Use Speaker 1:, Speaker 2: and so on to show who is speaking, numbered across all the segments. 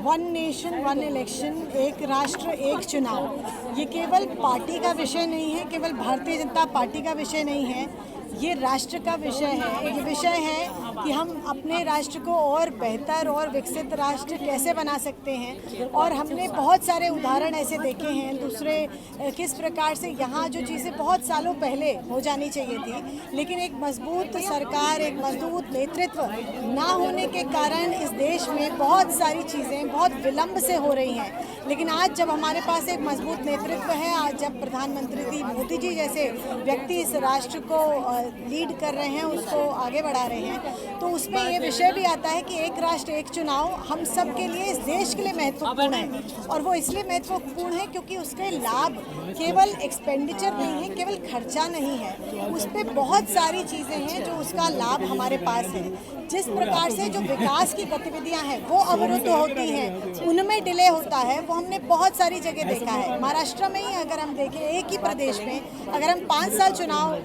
Speaker 1: One nation one election, एक राष्ट्र एक चुनाव, ये केवल पार्टी का विषय नहीं है, केवल भारतीय जनता पार्टी का विषय नहीं है, ये राष्ट्र का विषय है। ये विषय है कि हम अपने राष्ट्र को और बेहतर और विकसित राष्ट्र कैसे बना सकते हैं। और हमने बहुत सारे उदाहरण ऐसे देखे हैं दूसरे किस प्रकार से यहाँ जो चीज़ें बहुत सालों पहले हो जानी चाहिए थी, लेकिन एक मजबूत सरकार, एक मजबूत नेतृत्व ना होने के कारण इस देश में बहुत सारी चीज़ें बहुत विलंब से हो रही हैं। लेकिन आज जब हमारे पास एक मजबूत नेतृत्व है, आज जब प्रधानमंत्री मोदी जी जैसे व्यक्ति इस राष्ट्र को लीड कर रहे हैं, उसको आगे बढ़ा रहे हैं, तो उसमें ये विषय भी आता है कि एक राष्ट्र एक चुनाव हम सब के लिए, इस देश के लिए महत्वपूर्ण है। और वो इसलिए महत्वपूर्ण है क्योंकि उसके लाभ केवल एक्सपेंडिचर नहीं है, केवल खर्चा नहीं है, उस पर बहुत सारी चीज़ें हैं जो उसका लाभ हमारे पास है। जिस प्रकार से जो विकास की गतिविधियां हैं वो अवरुद्ध होती हैं, उनमें डिले होता है, वो हमने बहुत सारी जगह देखा है। महाराष्ट्र में ही अगर हम देखें, एक ही प्रदेश में अगर हम 5 साल चुनाव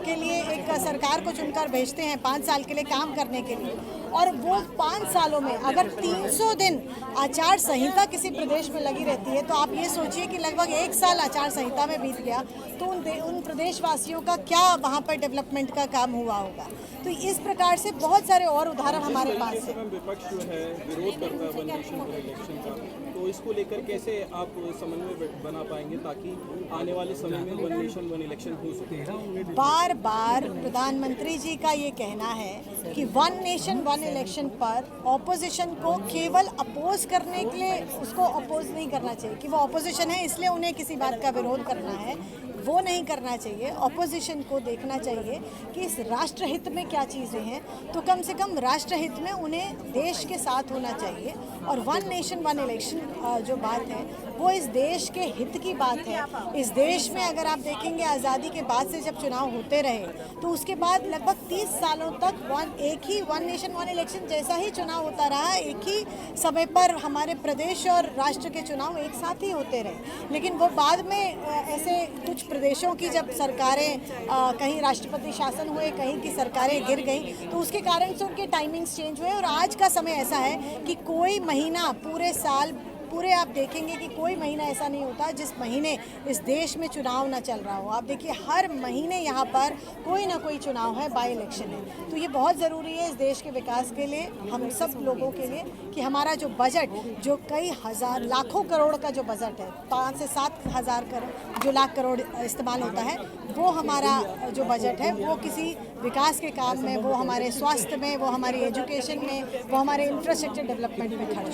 Speaker 1: के लिए एक सरकार को चुनकर भेजते हैं 5 साल के लिए काम करने के लिए, और वो 5 सालों में अगर 300 दिन आचार संहिता किसी प्रदेश में लगी रहती है, तो आप ये सोचिए कि लगभग 1 साल आचार संहिता में बीत गया, तो उन प्रदेशवासियों का क्या वहाँ पर डेवलपमेंट का काम हुआ होगा। तो इस प्रकार से बहुत सारे और उदाहरण हमारे पास है।
Speaker 2: विपक्ष जो है विरोध करता है वन नेशन वन इलेक्शन का, तो इसको लेकर कैसे आप समन्वय बना पाएंगे ताकि आने वाले समय में वन नेशन वन इलेक्शन हो सके?
Speaker 1: बार बार प्रधानमंत्री जी का ये कहना है कि वन नेशन वन इलेक्शन पर ऑपोजिशन को केवल अपोज करने के लिए उसको अपोज नहीं करना चाहिए कि वो ऑपोजिशन है इसलिए उन्हें किसी बात का विरोध करना है, वो नहीं करना चाहिए। ऑपोजिशन को देखना चाहिए कि इस राष्ट्रहित में क्या चीज़ें हैं, तो कम से कम राष्ट्रहित में उन्हें देश के साथ होना चाहिए। और वन नेशन वन इलेक्शन जो बात है वो इस देश के हित की बात है। इस देश में अगर आप देखेंगे, आज़ादी के बाद से जब चुनाव होते रहे, तो उसके बाद लगभग 30 सालों तक एक ही वन नेशन वन इलेक्शन जैसा ही चुनाव होता रहा, एक ही समय पर हमारे प्रदेश और राष्ट्र के चुनाव एक साथ ही होते रहे। लेकिन वो बाद में ऐसे कुछ प्रदेशों की जब सरकारें कहीं राष्ट्रपति शासन हुए, कहीं की सरकारें गिर गई, तो उसके कारण से उनके टाइमिंग्स चेंज हुए। और आज का समय ऐसा है कि कोई महीना पूरे साल पूरे आप देखेंगे कि कोई महीना ऐसा नहीं होता जिस महीने इस देश में चुनाव ना चल रहा हो। आप देखिए हर महीने यहाँ पर कोई ना कोई चुनाव है, बाई इलेक्शन है। तो ये बहुत ज़रूरी है इस देश के विकास के लिए, हम सब लोगों के लिए, कि हमारा जो बजट, जो कई हज़ार लाखों करोड़ का जो बजट है, 5 से 7 हज़ार करोड़ जो लाख करोड़ इस्तेमाल होता है, वो हमारा जो बजट है वो किसी विकास के काम में, वो हमारे स्वास्थ्य में, वो हमारी एजुकेशन में, वो हमारे इंफ्रास्ट्रक्चर डेवलपमेंट में खर्च